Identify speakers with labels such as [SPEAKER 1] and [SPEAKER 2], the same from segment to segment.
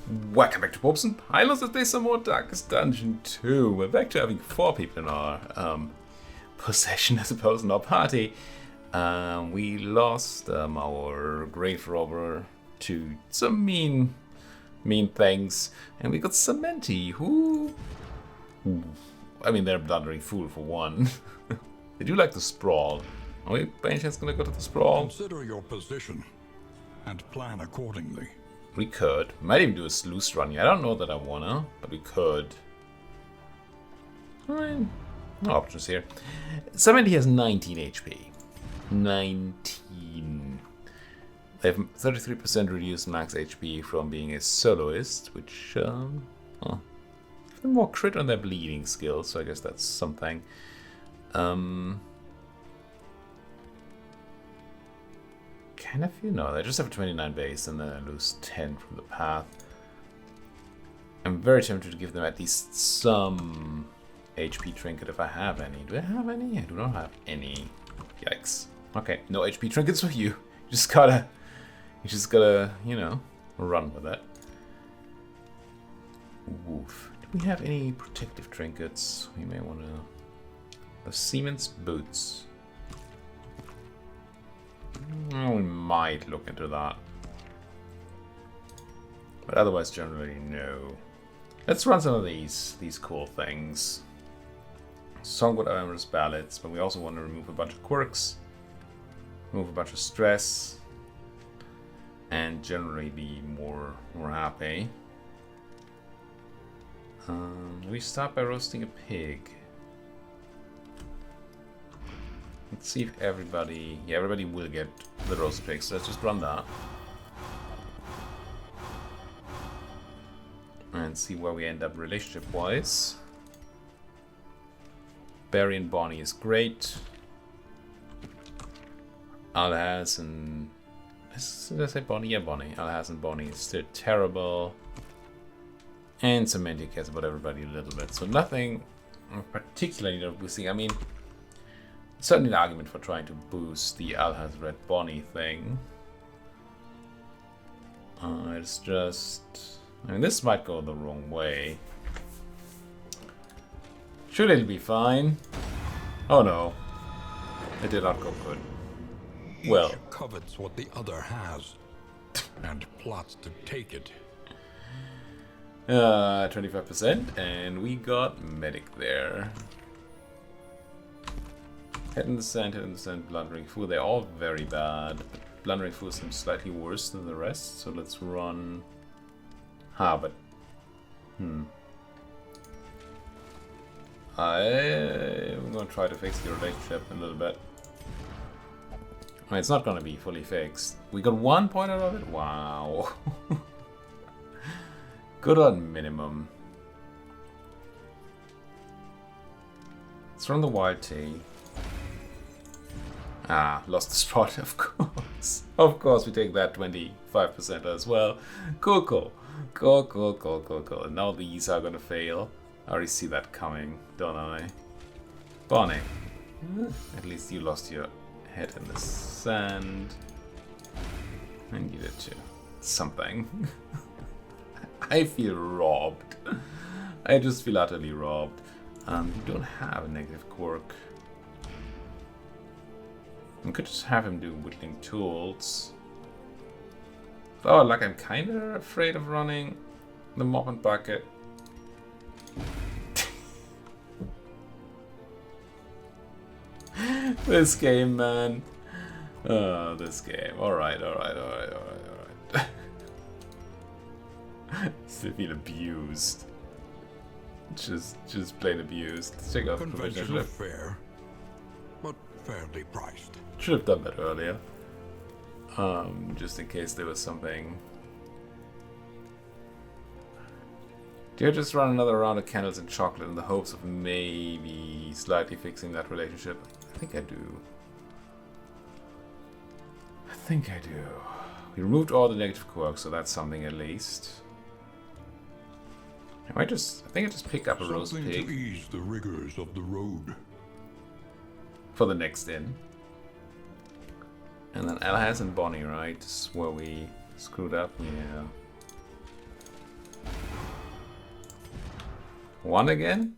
[SPEAKER 1] Welcome back to Popes and Pilots. Let's play some more Darkest Dungeon 2. We're back to having 4 people in our possession, I suppose, in our party. We lost our grave robber to some mean things, and we got Cementi, who... I mean, they're a blundering fool for one. They do like the sprawl. Are we by any chance gonna go to the sprawl?
[SPEAKER 2] Consider your position and plan accordingly.
[SPEAKER 1] We could. Might even do a sluice run. I don't know that I wanna, but we could. Alright. No options here. Somebody has 19 HP. 19. They have 33% reduced max HP from being a soloist, which, more crit on their bleeding skills, so I guess that's something. Kind of feel no, they just have a 29 base and then I lose 10 from the path. I'm very tempted to give them at least some HP trinket if I have any. Do I have any? I do not have any. Yikes. Okay, no HP trinkets for you. You just gotta, you know, run with it. Woof. Do we have any protective trinkets? We may want to. The Siemens boots. Oh, we might look into that. But otherwise, generally, no. Let's run some of these cool things. Songwood Amorous Ballads, but we also want to remove a bunch of quirks, remove a bunch of stress, and generally be more happy. We start by roasting a pig. Let's see if everybody... Yeah, everybody will get the roast pig, so let's just run that. And see where we end up relationship-wise. Barry and Bonnie is great. Alhaz and... Did I say Bonnie? Yeah, Bonnie. Alhaz and Bonnie is still terrible. And Cementi cares about everybody a little bit, so nothing particularly boosting. I mean... Certainly an argument for trying to boost the Alhaz Red Bonnie thing. It's just... I mean, this might go the wrong way. Should it be fine? Oh no. It did not go good. Well.
[SPEAKER 2] Each covets what the other has, and plots to take it.
[SPEAKER 1] 25%, and we got Medic there. Head in the Sand, Blundering Fool. They're all very bad. But Blundering Fool seems slightly worse than the rest, so let's run... but... I'm gonna try to fix the relationship a little bit. I mean, it's not gonna be fully fixed. We got 1 point out of it? Wow. Good on minimum. Let's run the Wild Tea. Lost the spot, of course. Of course, we take that 25% as well. Cool. And now these are gonna fail. I already see that coming, don't I? Bonnie. At least you lost your head in the sand. And you did too. Something. I feel robbed. I just feel utterly robbed. You don't have a negative quirk. We could just have him do whittling tools. Oh, like I'm kind of afraid of running the mop and bucket. This game, man. Oh, this game. Alright. Still feel abused. Just plain abused. Let's take off
[SPEAKER 2] Conventional fare, but fairly priced.
[SPEAKER 1] Should have done that earlier. Just in case there was something. Do you just run another round of candles and chocolate in the hopes of maybe slightly fixing that relationship? I think I do. We removed all the negative quirks, so that's something at least. I think I just pick up a roast pig.
[SPEAKER 2] Something to ease the rigors of the road.
[SPEAKER 1] For the next inn. And then Alhaz and Bonnie, right? This is where we screwed up. Yeah. 1 again?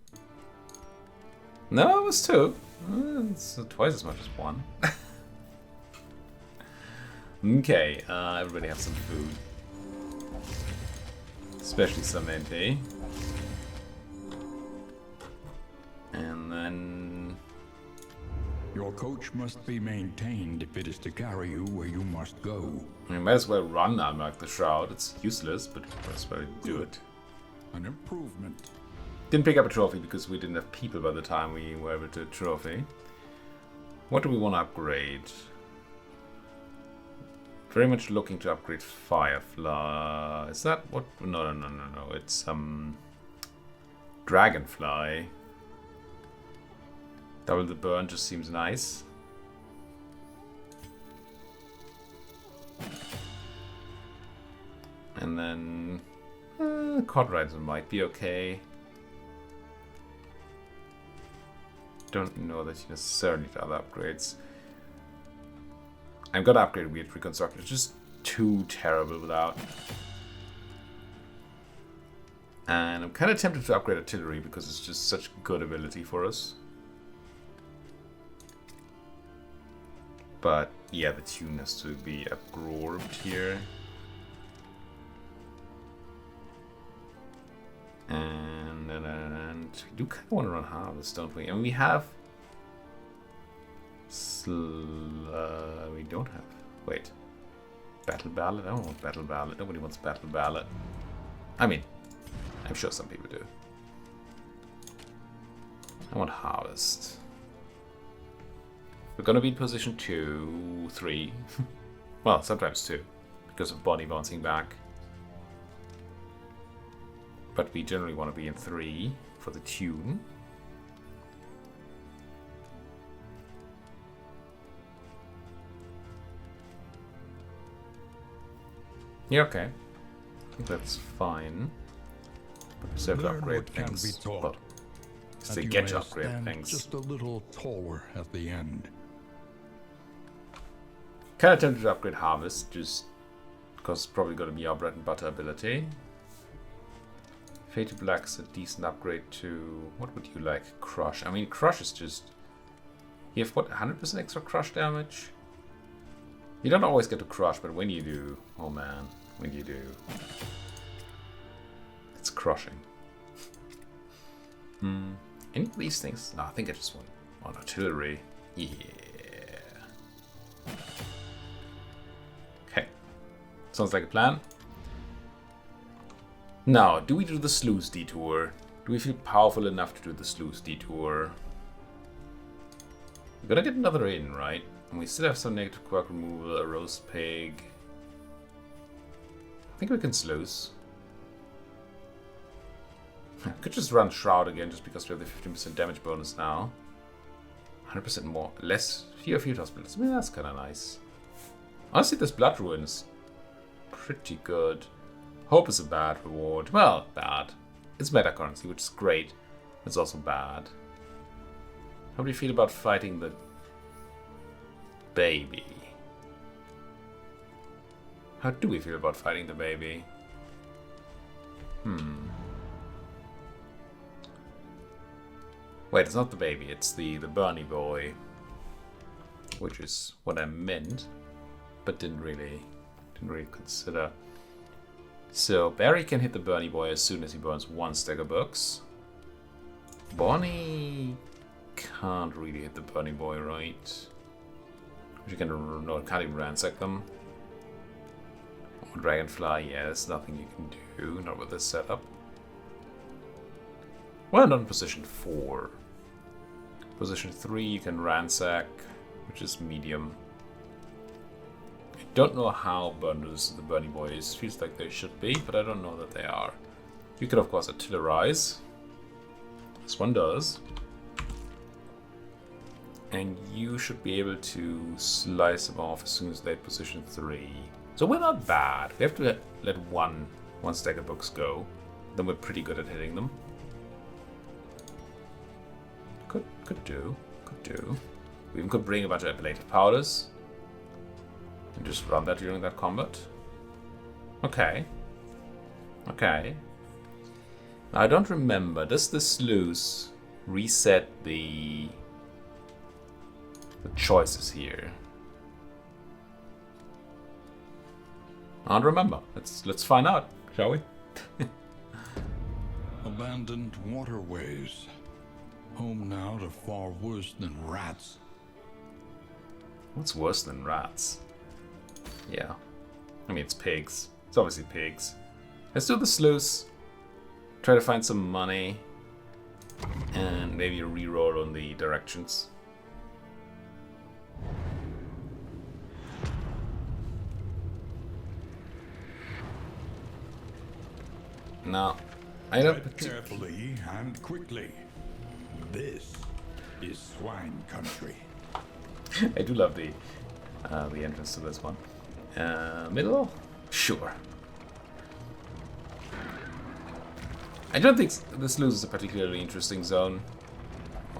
[SPEAKER 1] No, it was 2. It's twice as much as 1. Okay, everybody have some food. Especially some MP. And then...
[SPEAKER 2] Your coach must be maintained if it is to carry you where you must go.
[SPEAKER 1] We might as well run unmark the shroud. It's useless, but might as well do it.
[SPEAKER 2] An improvement.
[SPEAKER 1] Didn't pick up a trophy because we didn't have people by the time we were able to trophy. What do we want to upgrade? Very much looking to upgrade Firefly. Is that what? No. It's Dragonfly. Double the burn just seems nice. And then Cod Rider might be okay. Don't know that you necessarily need other upgrades. I'm gonna upgrade Weird Reconstruct. It's just too terrible without. And I'm kind of tempted to upgrade Artillery because it's just such good ability for us. But yeah, the tune has to be absorbed here. And we do kind of want to run Harvest, don't we? And we have... we don't have... Wait. Battle Ballad? I don't want Battle Ballad. Nobody wants Battle Ballad. I mean, I'm sure some people do. I want Harvest. We're gonna be in position 2, 3. Well, sometimes 2. Because of Bonnie bouncing back. But we generally want to be in 3 for the tune. Yeah, okay. I think that's fine. But we still have to upgrade things. Well, they get to upgrade things.
[SPEAKER 2] Just a little taller at the end.
[SPEAKER 1] Kind of tempted to upgrade Harvest, just because it's probably going to be our bread and butter ability. Fated Black's a decent upgrade to... What would you like? Crush. I mean, Crush is just... You have, what, 100% extra Crush damage? You don't always get to Crush, but when you do... Oh man, when you do... It's crushing. Any of these things? No, I think I just want Artillery. Yeah. Okay. Sounds like a plan. Now, do we do the Sluice Detour? Do we feel powerful enough to do the Sluice Detour? We're gonna get another in, right? And we still have some negative quirk removal, a roast pig. I think we can Sluice. Could just run Shroud again just because we have the 15% damage bonus now. 100% more. Less. Fewer field hospitals. I mean, that's kind of nice. Honestly, this Blood Ruin is pretty good. Hope is a bad reward. Well, bad. It's meta currency, which is great. It's also bad. How do you feel about fighting the baby? How do we feel about fighting the baby? Wait, it's not the baby, it's the Bernie boy. Which is what I meant, but didn't really consider. So Barry can hit the Bernie boy as soon as he burns 1 stack of books. Bonnie can't really hit the Bernie boy, right? You can can't even ransack them. Or Dragonfly, yeah, there's nothing you can do, not with this setup. Well, not in position 4. Position 3 you can ransack, which is medium. I don't know how burners the Bernie boys feels like they should be, but I don't know that they are. You can of course artillerize. This one does. And you should be able to slice them off as soon as they hit position 3. So we're not bad. We have to let one stack of books go. Then we're pretty good at hitting them. Could do. We even could bring a bunch of ablative powders. And just run that during that combat. Okay. I don't remember. Does the sluice reset the choices here? I don't remember. Let's find out, shall we?
[SPEAKER 2] Abandoned waterways. Home now to far worse than rats.
[SPEAKER 1] What's worse than rats? Yeah. I mean, it's pigs. It's obviously pigs. Let's do the sluice. Try to find some money. And maybe a reroll on the directions. No. I don't
[SPEAKER 2] Tread carefully and quickly. This is swine country.
[SPEAKER 1] I do love the entrance to this one. Middle? Sure. I don't think this loses a particularly interesting zone.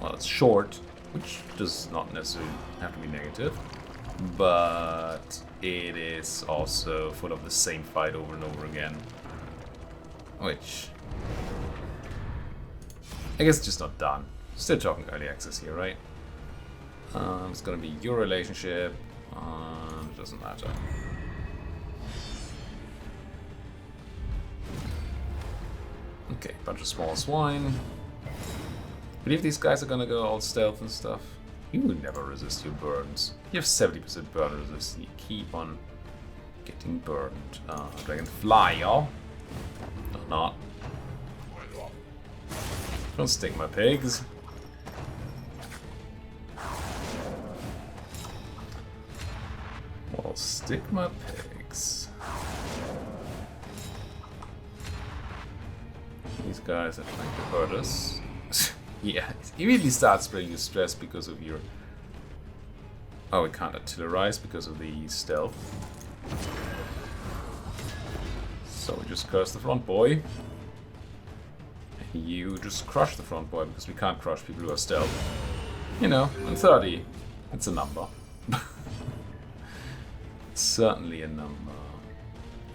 [SPEAKER 1] Well, it's short, which does not necessarily have to be negative. But it is also full of the same fight over and over again. Which... I guess it's just not done. Still talking early access here, right? It's gonna be your relationship. It doesn't matter. Okay, bunch of small swine. Believe these guys are gonna go all stealth and stuff. You would never resist your burns. You have 70% burn resist. You keep on getting burned. Dragonfly, y'all. No, not. Don't stick my pigs. Well, stick my pigs. These guys are trying to hurt us. Yeah, it immediately starts spreading you stress because of your... Oh, we can't artillerize because of the stealth. So we just curse the front boy. You just crush the front boy because we can't crush people who are stealth. You know, and 30, it's a number. It's certainly a number.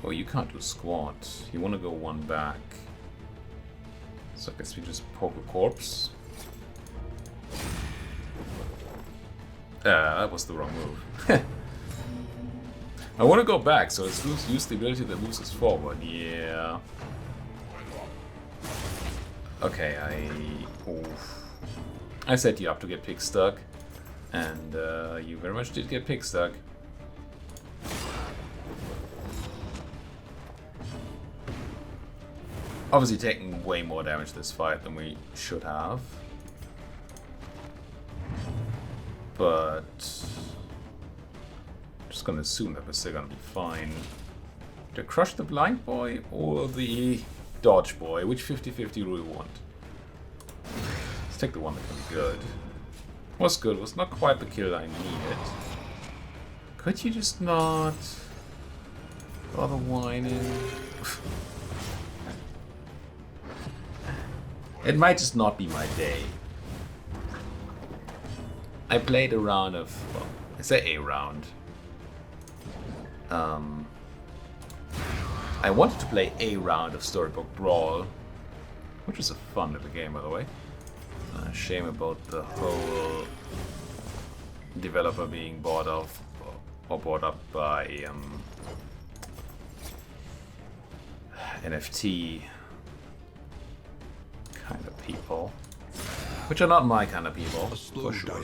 [SPEAKER 1] Oh, you can't do squat. You want to go one back. So I guess we just poke a corpse. That was the wrong move. I want to go back, so let's use the ability that moves us forward. Yeah. Okay, I set you up to get pig stuck, and you very much did get pig stuck. Obviously taking way more damage this fight than we should have. But I'm just gonna assume that we're still gonna be fine. To crush the blind boy or the dodge boy? Which 50-50 do we want? Let's take the one that can be good. Was good, was not quite the kill I needed. Could you just not bother whining? It might just not be my day. I played a round of, well, I say a round. I wanted to play a round of Storybook Brawl, which was a fun little game, by the way. Shame about the whole developer being bought off or bought up by NFT kind of people, which are not my kind of people, for sure.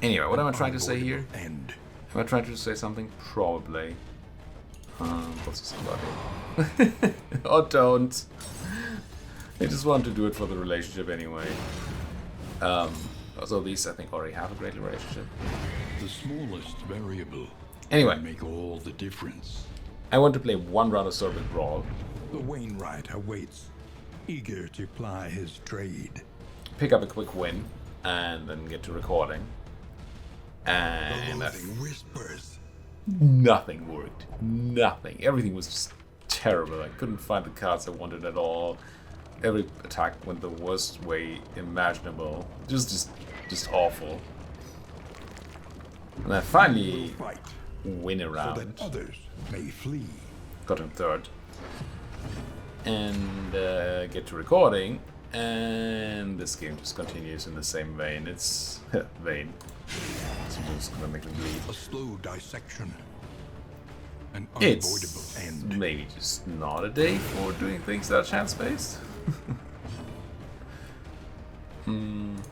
[SPEAKER 1] Anyway, what am I trying to say here? Am I trying to say something? Probably. What's this about? Or don't. I just want to do it for the relationship anyway. Also, these I think already have a great relationship.
[SPEAKER 2] The smallest variable.
[SPEAKER 1] Anyway,
[SPEAKER 2] make all the difference.
[SPEAKER 1] I want to play one round of Storybook Brawl.
[SPEAKER 2] The Wainwright awaits, eager to ply his trade.
[SPEAKER 1] Pick up a quick win, and then get to recording. And
[SPEAKER 2] whispers.
[SPEAKER 1] Nothing worked. Nothing. Everything was just terrible. I couldn't find the cards I wanted at all. Every attack went the worst way imaginable. Just awful. And I finally win a round.
[SPEAKER 2] So that others may flee.
[SPEAKER 1] Got him third. and get to recording, and this game just continues in the same vein. It's vein. So I'm just gonna make them bleed.
[SPEAKER 2] A slow dissection. An
[SPEAKER 1] It's
[SPEAKER 2] unavoidable end.
[SPEAKER 1] maybe just not a day for doing things that are chance-based.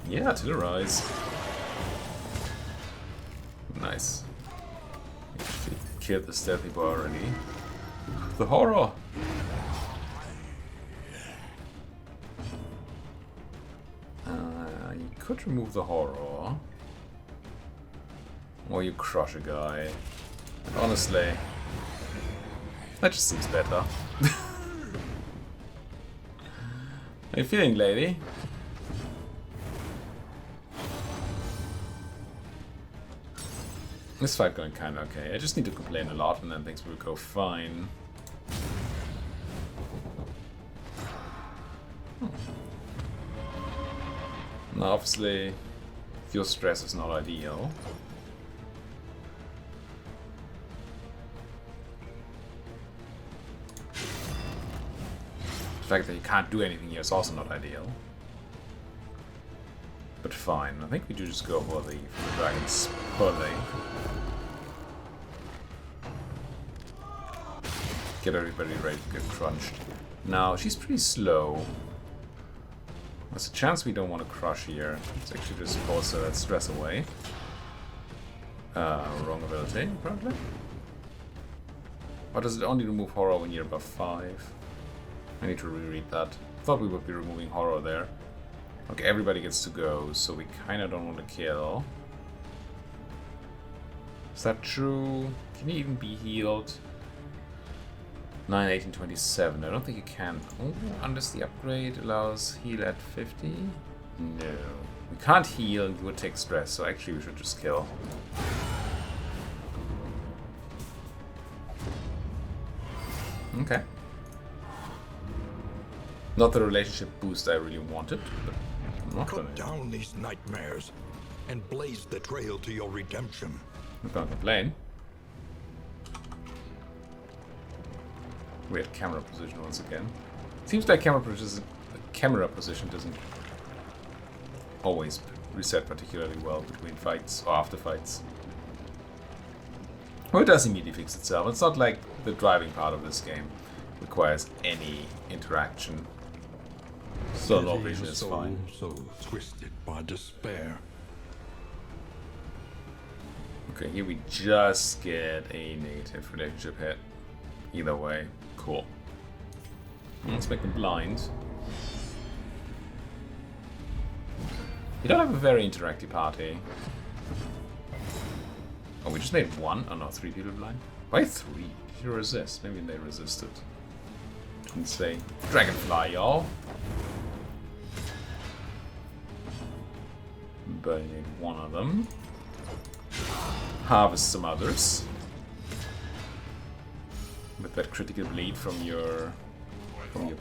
[SPEAKER 1] Yeah, to the rise. Nice. Actually killed the stealthy boy already. The horror! You could remove the horror. Or you crush a guy. But honestly, that just seems better. How you feeling, lady? This fight going kinda okay. I just need to complain a lot and then things will go fine. Now obviously, your stress is not ideal. The fact that you can't do anything here is also not ideal. But fine, I think we do just go for the dragon's pulley. Get everybody ready to get crunched. Now, she's pretty slow. There's a chance we don't want to crush here. Let's actually just force that stress away. Wrong ability, apparently. Or does it only remove horror when you're above 5? I need to reread that. Thought we would be removing horror there. Okay, everybody gets to go, so we kinda don't want to kill. Is that true? Can you even be healed? 9, 18, 27. I don't think you can. Oh, unless the upgrade allows heal at 50? No. We can't heal and we would take stress, so actually we should just kill. Okay. Not the relationship boost I really wanted, but I'm not gonna.
[SPEAKER 2] Cut down these nightmares and blaze the trail to your redemption.
[SPEAKER 1] I'm gonna complain. Weird camera position once again. Seems like camera position doesn't always reset particularly well between fights or after fights. Or it does immediately fix itself. It's not like the driving part of this game requires any interaction. So low vision is fine.
[SPEAKER 2] So twisted by despair.
[SPEAKER 1] Okay, here we just get a negative relationship hit. Either way, cool. Let's make them blind. We don't have a very interactive party. Oh, we just made one? Oh no, 3 people blind? Why 3? Did you resist? Maybe they resisted. Let's say dragonfly, y'all. But I need one of them. Harvest some others. With that critical bleed from your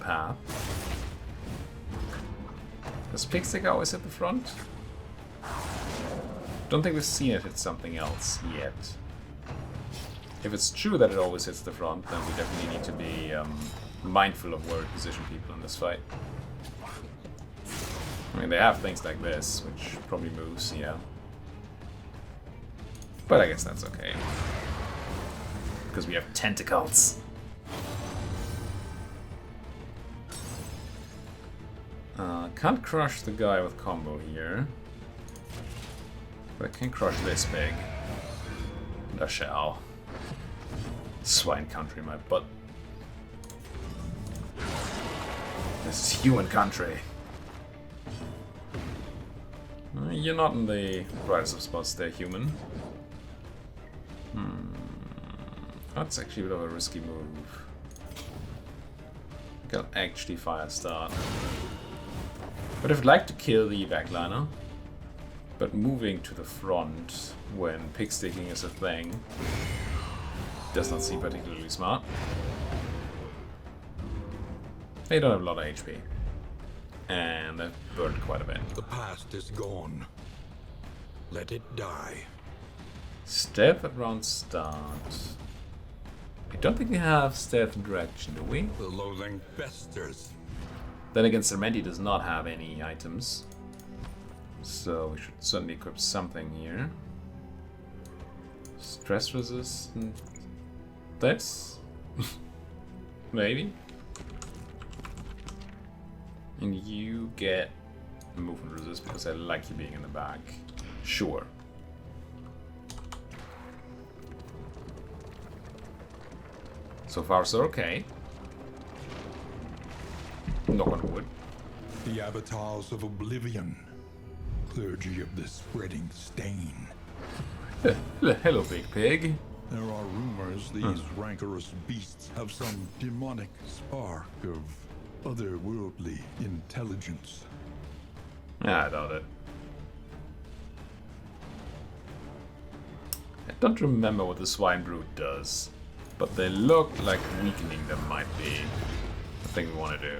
[SPEAKER 1] path. Does Pigstick always hit the front? Don't think we've seen it hit something else yet. If it's true that it always hits the front, then we definitely need to be mindful of where we position people in this fight. I mean, they have things like this, which probably moves, yeah. But I guess that's okay. Because we have tentacles. Can't crush the guy with combo here. But I can crush this big. And I shall. Swine country, my butt. This is human country. You're not in the brightest of spots there, human. That's actually a bit of a risky move. I can actually fire start. But if I'd like to kill the backliner, but moving to the front when pigsticking is a thing does not seem particularly smart. They don't have a lot of HP. And they've burned quite a bit.
[SPEAKER 2] The past is gone. Let it die.
[SPEAKER 1] Step at round start. I don't think we have stealth interaction, do we?
[SPEAKER 2] The loathing festers.
[SPEAKER 1] Then again, Sermenti does not have any items. So we should certainly equip something here. Stress resistant. This? Maybe. And you get movement resist because I like you being in the back. Sure. So far, so okay. Knock on wood.
[SPEAKER 2] The avatars of oblivion. Clergy of the spreading stain.
[SPEAKER 1] Hello, big pig.
[SPEAKER 2] There are rumors these rancorous beasts have some demonic spark of otherworldly intelligence.
[SPEAKER 1] I doubt it. I don't remember what the swine brood does, but they look like weakening them might be the thing we want to do.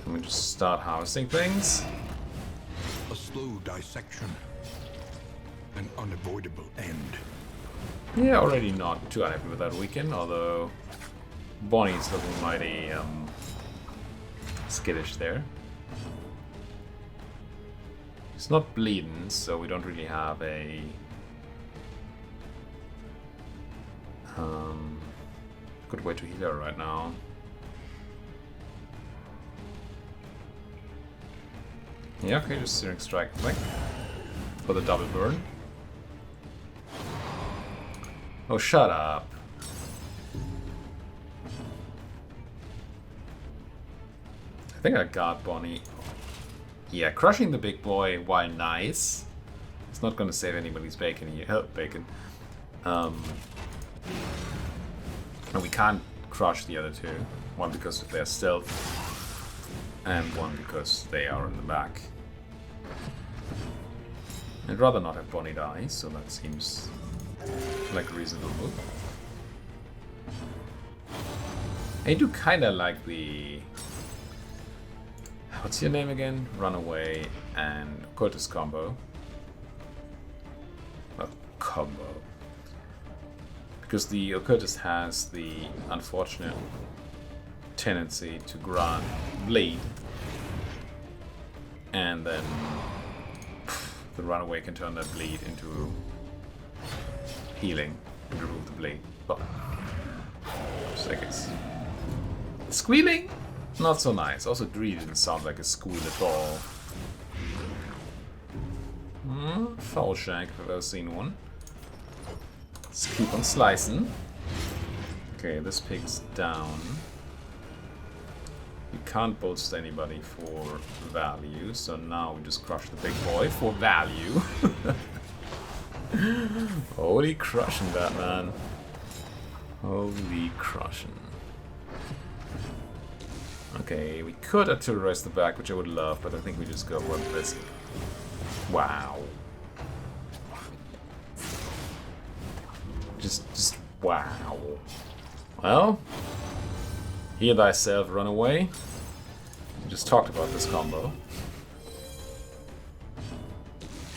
[SPEAKER 1] Let me just start harvesting things.
[SPEAKER 2] A slow dissection. An unavoidable end.
[SPEAKER 1] Yeah, already not too unhappy with that weekend, although Bonnie's looking mighty skittish there. It's not bleeding, so we don't really have a good way to heal her right now. Yeah, okay, just Searing Strike flick for the double burn. Oh, shut up. I think I got Bonnie. Yeah, crushing the big boy, while nice, it's not gonna save anybody's bacon here. Bacon. And we can't crush the other two. One because of their stealth, and one because they are in the back. I'd rather not have Bonnie die, so that seems like a reasonable move. I do kinda like the... What's your name again? Runaway and Occultist combo. A combo. Because the Occultist has the unfortunate tendency to grant bleed. And then the Runaway can turn that bleed into healing and remove the bleed. Well, seconds. Squealing? Not so nice. Also, Dree didn't sound like a squeal at all. Foul shank if I've ever seen one. Let's keep on slicing. Okay, this pig's down. You can't bolster anybody for value, so now we just crush the big boy for value. Holy crushing that, man. Holy crushing. Okay, we could artillerize the back, which I would love, but I think we just go for this. Wow. Just wow. Well, heal thyself, run away. We just talked about this combo.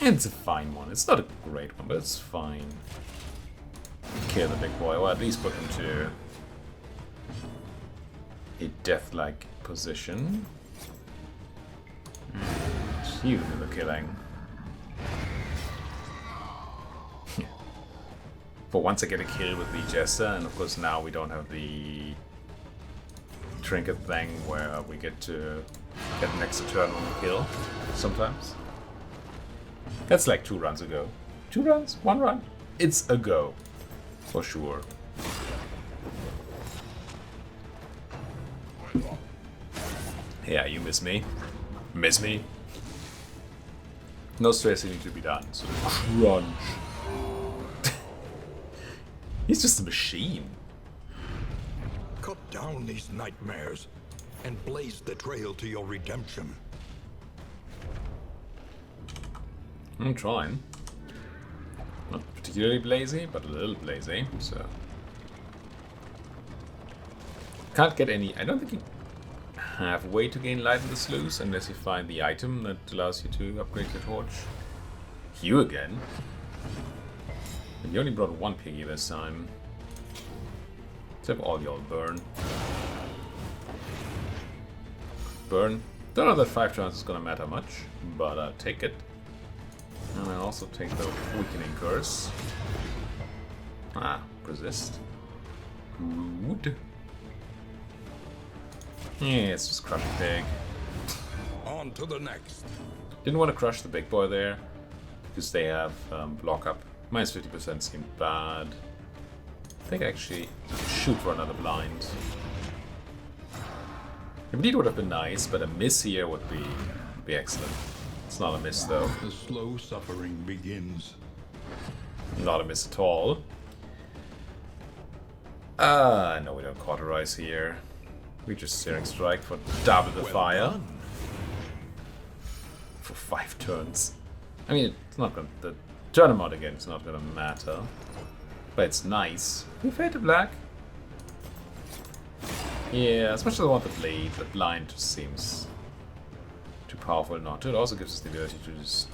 [SPEAKER 1] It's a fine one. It's not a great one, but it's fine. Kill the big boy, or at least put him to a death-like position. You do the killing. For once I get a kill with the Jester, and of course now we don't have the trinket thing where we get to get an extra turn on the kill sometimes. That's like 2 runs ago. 2 runs? 1 run? It's a go. For sure. Yeah, you miss me. Miss me. No stress need to be done. So crunch. He's just a machine.
[SPEAKER 2] Cut down these nightmares and blaze the trail to your redemption.
[SPEAKER 1] I'm trying. Not particularly blazy, but a little blazy, so. Can't get any. I don't think you have a way to gain light in the sluice unless you find the item that allows you to upgrade your torch. You again. And you only brought one piggy this time. Except all y'all burn. Burn. Don't know that 5 turns is gonna matter much, but take it. And I also take the weakening curse. Ah, resist. Rude. Yeah, it's just crush the pig.
[SPEAKER 2] On to the next.
[SPEAKER 1] Didn't want to crush the big boy there, because they have block up. Minus 50% seemed bad. I think I actually shoot for another blind. Indeed would have been nice, but a miss here would be excellent. It's not a miss though.
[SPEAKER 2] The slow suffering begins.
[SPEAKER 1] Not a miss at all. No, we don't cauterize here. We just Searing Strike for double the fire.
[SPEAKER 2] Done.
[SPEAKER 1] For 5 turns. I mean, it's not gonna... The turn amount again is not gonna matter. But it's nice. We fade to black. Yeah, as much as I want the blade, the blind just seems too powerful not to. It also gives us the ability to just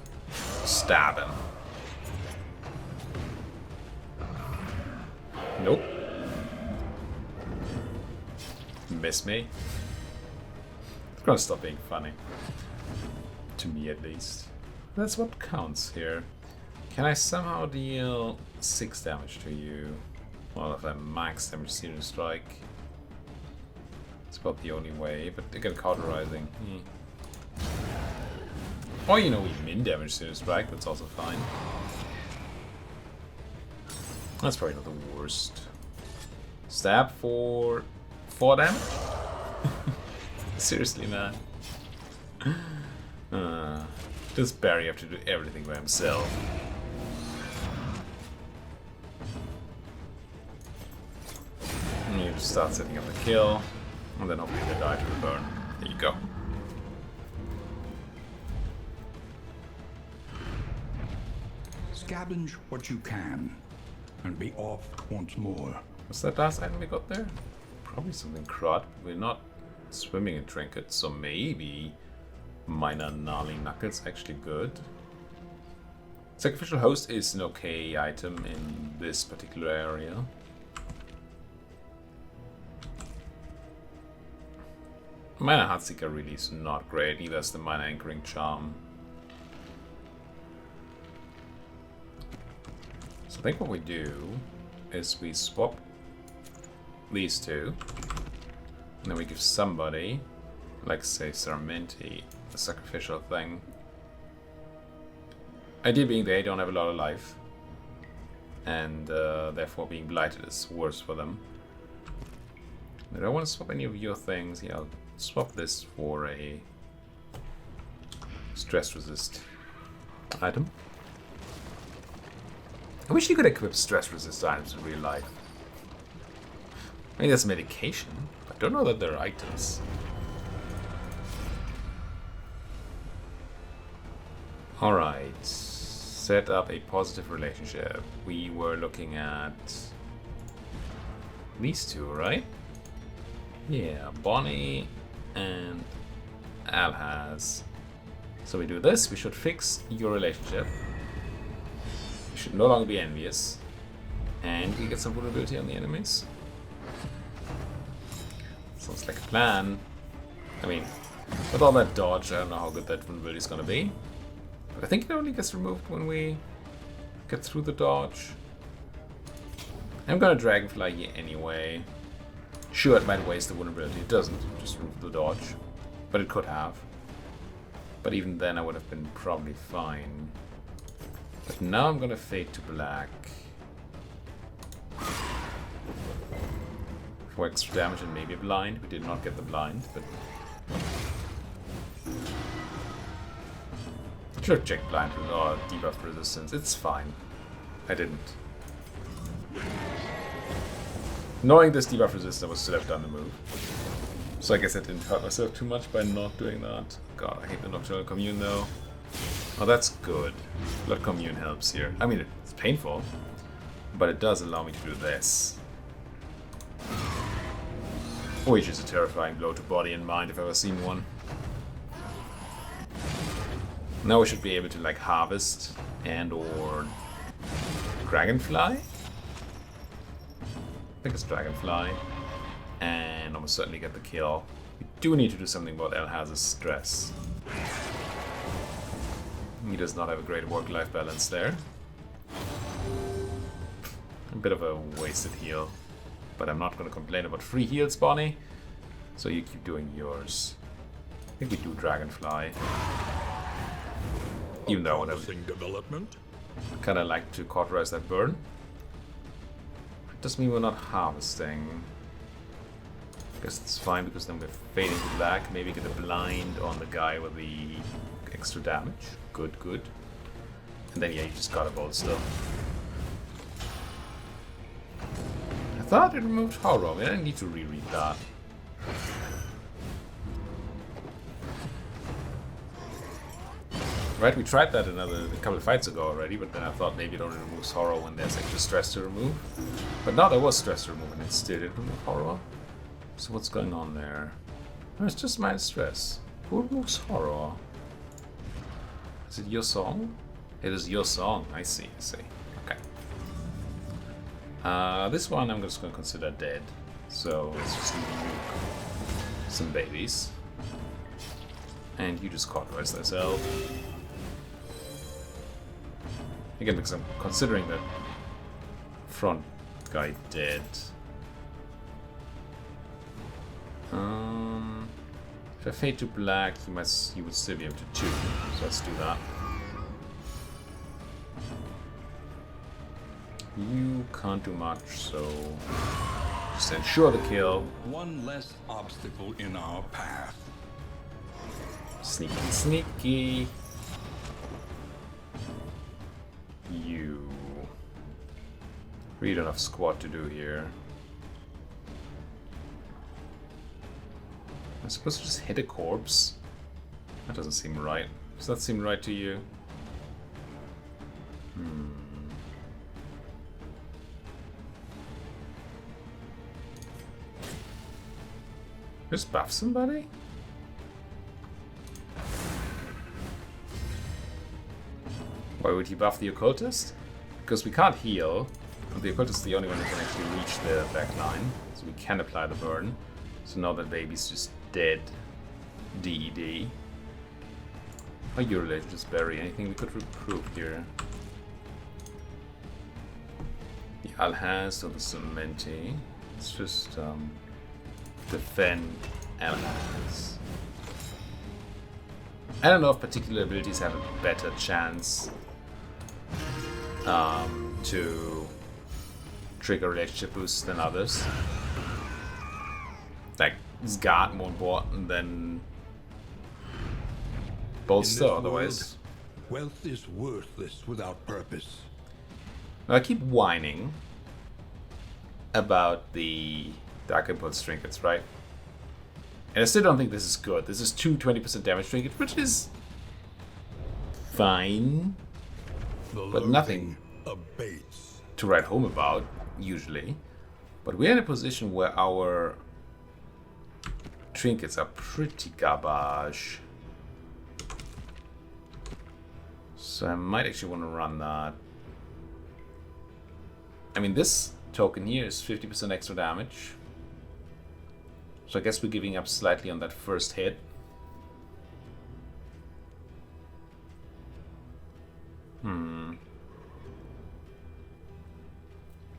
[SPEAKER 1] stab him. Nope. Miss me. It's gonna stop being funny. To me, at least. That's what counts here. Can I somehow deal 6 damage to you? Well, if I max damage Searing Strike. It's about the only way, but again, cauterizing. Or, you know, we min damage Searing Strike, that's also fine. That's probably not the worst. Stab for 4 damage? Seriously, man. Does Barry have to do everything by himself? And you just start setting up the kill, and then hopefully they die to the burn. There you go.
[SPEAKER 2] Scavenge what you can, and be off once more.
[SPEAKER 1] What's that last item we got there? Probably something crud. We're not swimming in trinkets, so maybe minor gnarly knuckles actually good. Sacrificial Host is an okay item in this particular area. Minor Heartseeker really is not great, neither is the Minor Anchoring Charm. So I think what we do is we swap these two, and then we give somebody, like say Sarmenti, a sacrificial thing. Idea being they don't have a lot of life, and therefore being blighted is worse for them. I don't want to swap any of your things. Yeah, I'll swap this for a stress resist item. I wish you could equip stress resist items in real life. I mean, there's medication, but I don't know that they're items. Alright, set up a positive relationship. We were looking at these two, right? Yeah, Bonnie and Alhaz. So we do this, we should fix your relationship. You should no longer be envious. And we get some vulnerability on the enemies. Sounds like a plan. I mean, with all that dodge, I don't know how good that vulnerability is gonna be. But I think it only gets removed when we get through the dodge. I'm gonna Dragonfly here anyway. Sure, it might waste the vulnerability. It doesn't, just remove the dodge. But it could have. But even then I would have been probably fine. But now I'm gonna fade to black. For extra damage and maybe a blind. We did not get the blind, but... I should have checked blind with debuff resistance. It's fine. I didn't. Knowing this debuff resistance, I would still have done the move. So I guess I didn't hurt myself too much by not doing that. God, I hate the Nocturnal Commune though. Oh, that's good. Blood Commune helps here. I mean, it's painful, but it does allow me to do this. Which is a terrifying blow to body and mind if I've ever seen one. Now we should be able to like harvest and or Dragonfly? I think it's Dragonfly. And almost certainly get the kill. We do need to do something about Alhaz's stress. He does not have a great work-life balance there. A bit of a wasted heal. But I'm not going to complain about free heals, Bonnie. So you keep doing yours. I think we do Dragonfly. Even though I kind of like to cauterize that burn. It does mean we're not harvesting. I guess it's fine because then we're fading to black. Maybe get a blind on the guy with the extra damage. Good, good. And then yeah, you just got a bolster. I thought it removed horror. I didn't need to reread that. Right, we tried that a couple of fights ago already, but then I thought maybe it only removes horror when there's extra stress to remove. But now there was stress to remove and it still did remove horror. So what's going on there? No, it's just minus stress. Who removes horror? Is it your song? It is your song. I see, I see. Okay. This one I'm just going to consider dead. So let's just nuke some babies. And you just cauterize thyself. Again, because I'm considering that front guy dead. If I fade to black, he would still be able to 2. So let's do that. You can't do much, so just ensure the kill.
[SPEAKER 2] One less obstacle in our path.
[SPEAKER 1] Sneaky, sneaky. You really don't have squat to do here. I'm supposed to just hit a corpse? That doesn't seem right. Does that seem right to you? Just buff somebody? Why would he buff the occultist? Because we can't heal. The occultist is the only one who can actually reach the back line. So we can apply the burn. So now that baby's just dead. DED. Are you related to Sperry? Anything we could recruit here? The Alhaz or the Cementi. Let's just defend Alhaz. I don't know if particular abilities have a better chance to trigger relationship boosts than others. Like, is guard more important than bolster otherwise?
[SPEAKER 2] Wealth is worthless without purpose.
[SPEAKER 1] Now, I keep whining about the Dark Impulse trinkets, right? And I still don't think this is good. This is 2 20% damage trinkets, which is fine, but nothing
[SPEAKER 2] abates
[SPEAKER 1] to write home about, usually. But we're in a position where our trinkets are pretty garbage. So I might actually want to run that. I mean, this token here is 50% extra damage. So I guess we're giving up slightly on that first hit. I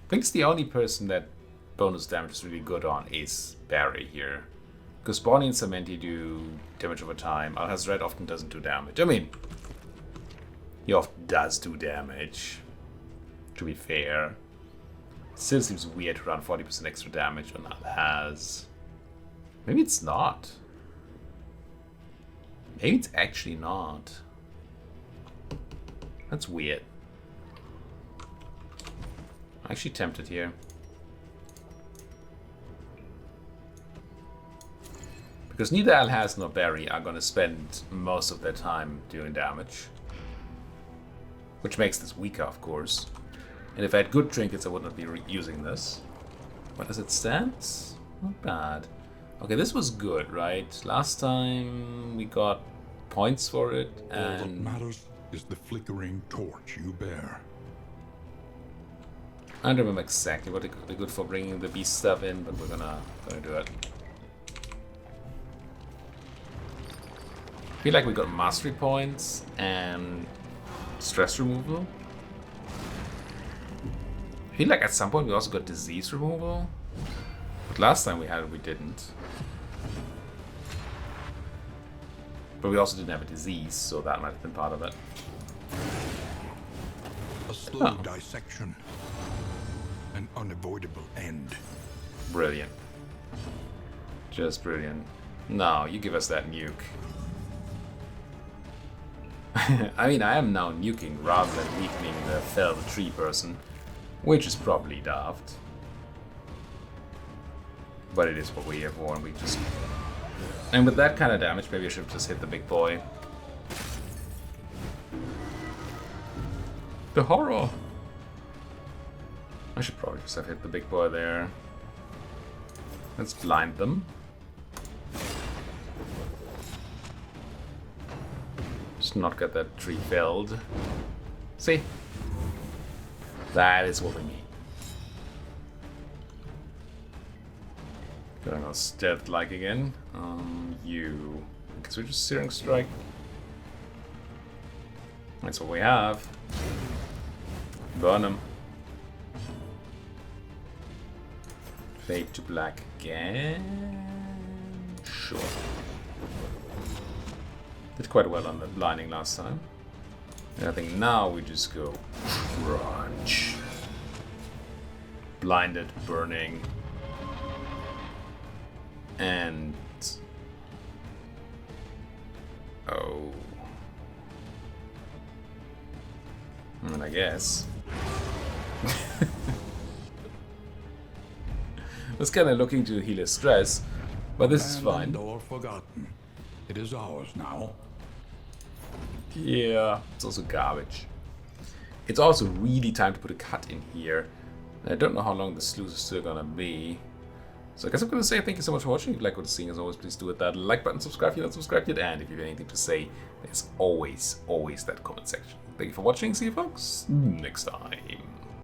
[SPEAKER 1] think it's the only person that bonus damage is really good on is Barry here. Because Bonnie and Cementi do damage over time. Alhaz Red often doesn't do damage. I mean, he often does do damage, to be fair. Still seems weird to run 40% extra damage on Alhaz. Maybe it's not. Maybe it's actually not. That's weird. I'm actually tempted here. Because neither Alhaz nor Barry are going to spend most of their time doing damage. Which makes this weaker, of course. And if I had good trinkets, I would not be using this. What does it stand? Not bad. Okay, this was good, right? Last time we got points for it,
[SPEAKER 2] All that
[SPEAKER 1] and
[SPEAKER 2] matters is the flickering torch you bear.
[SPEAKER 1] I don't remember exactly what they're good for bringing the beast stuff in, but we're gonna do it. I feel like we got mastery points and stress removal. I feel like at some point we also got disease removal, but last time we had it, we didn't. But we also didn't have a disease, so that might have been part of it.
[SPEAKER 2] A slow dissection. An unavoidable end.
[SPEAKER 1] Brilliant. Just brilliant. No, you give us that nuke. I mean, I am now nuking rather than weakening the fell the tree person, which is probably daft. But it is what we have for, and we just... And with that kind of damage, maybe I should have just hit the big boy. The horror! I should probably just have hit the big boy there. Let's blind them. Just not get that tree felled. See? That is what we need. Going on stealth-like again. You... Because we're just Searing Strike. That's what we have. Burn them. Fade to black again. Sure. Did quite well on the blinding last time. And I think now we just go crunch. Blinded, burning. And... Oh. I mean, I guess. I was kind of looking to heal his stress, but this is fine.
[SPEAKER 2] Or forgotten. It is ours now.
[SPEAKER 1] Yeah, it's also garbage. It's also really time to put a cut in here. I don't know how long the sluice is still gonna be. So I guess I'm gonna say thank you so much for watching. If you like what you're seeing, as always, please do hit that like button, subscribe if you're not subscribed yet, and if you have anything to say, there's always that comment section. Thank you for watching. See you folks next time.